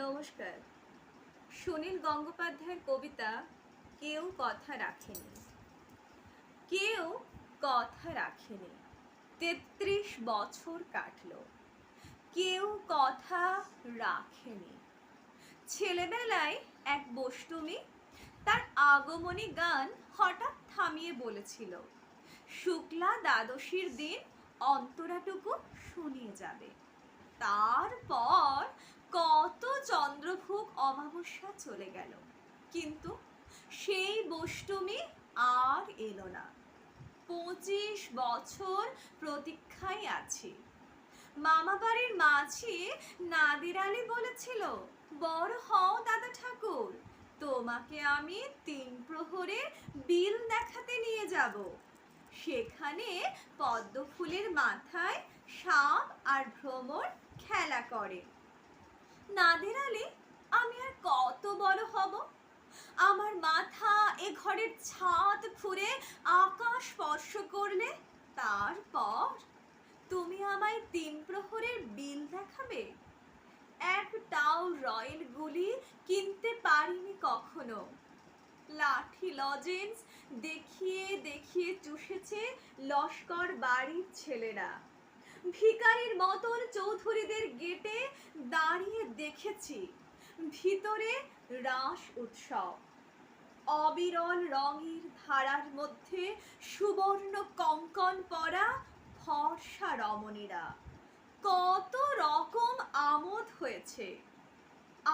নমস্কার। সুনীল গঙ্গোপাধ্যায়ের কবিতা কেউ কথা রাখেনি। কেউ কথা রাখেনি, ৩৩ বছর কাটলো, কেউ কথা রাখেনি। ছেলেবেলায় এক বষ্টমী তার আগমনী গান হঠাৎ থামিয়ে বলেছিল, শুক্লা দ্বাদশীর দিন অন্তরাটুকু শুনিয়ে যাবে। তারপর কত চন্দ্রভোগ অমাবস্যা চলে গেল, কিন্তু সেই বষ্টমী আর এলো না। ২৫ বছর প্রতীক্ষায় আছি। মামা বাড়ির মাঝি নাদির আলী বলেছিল, বড় হও দাদা ঠাকুর, তোমাকে আমি ৩ প্রহরে বিল দেখাতে নিয়ে যাব। সেখানে পদ্ম ফুলের মাথায় সাপ আর ভ্রমর খেলা করে। নাদির আলী, আমি আর কত বড় হব? আমার মাথা এ ঘরের ছাদ ফুঁড়ে আকাশ স্পর্শ করলে তারপর তুমি আমায় ৩ প্রহরের বিল দেখাবে? একটাও রয়েল গুলি কিনতে পারিনি কখনো। লাঠি লজেন্স দেখিয়ে দেখিয়ে চুষেছে লস্কর বাড়ির ছেলেরা। ভিখারির মতন চৌধুরীদের গেটে দাঁড়িয়ে দেখেছি ভিতরে রাস উৎসব। অবিরল রঙের ধারার মধ্যে সুবর্ণ কঙ্কন পরা ফর্সা রমণীরা, কত রকম আমোদ হয়েছে।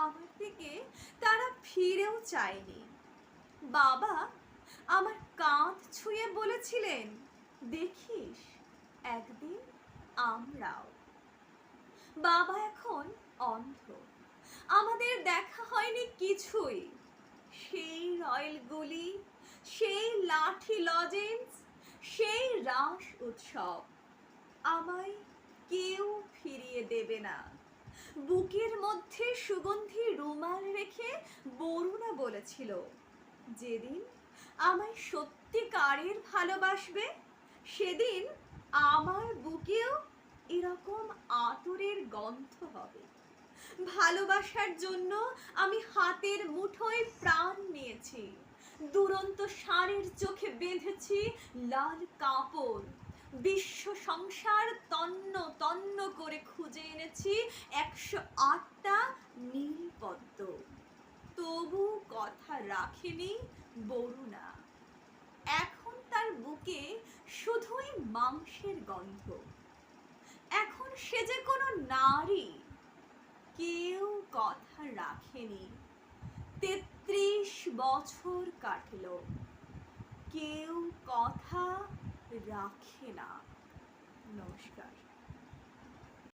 আমার দিকে তারা ফিরেও চায়নি। বাবা আমার কাঁধ ছুঁয়ে বলেছিলেন, দেখিস একদিন আমরাও। বাবা এখন অন্ধ, আমাদের দেখা হয়নি কিছুই। সেই রয়েল গুলি, সেই লাঠি লজেন্স, সেই রাস উৎসব আমায় কেউ ফিরিয়ে দেবে না। বুকের মধ্যে সুগন্ধি রুমাল রেখে বরুণা বলেছিল, যেদিন আমায় সত্যিকারের ভালোবাসবে সেদিন আমার বুকেও এরকম আতরের গন্ধ হবে। ভালোবাসার জন্য আমি হাতের মুঠোয় প্রাণ নিয়েছি, দুরন্ত ষাঁড়ের চোখে বেঁধেছি লাল কাপড়। বিশ্ব সংসার তন্ন তন্ন করে খুঁজে এনেছি ১০৮টা নীল পদ্ম, তবু কথা রাখেনি বরুণা। এখন তার বুকে শুধুই মাংসের গন্ধ। এখন সে যে কোনো নারী। কেউ কথা রাখেনি, ৩৩ বছর কাটলো, কেউ কথা রাখে না। নমস্কার।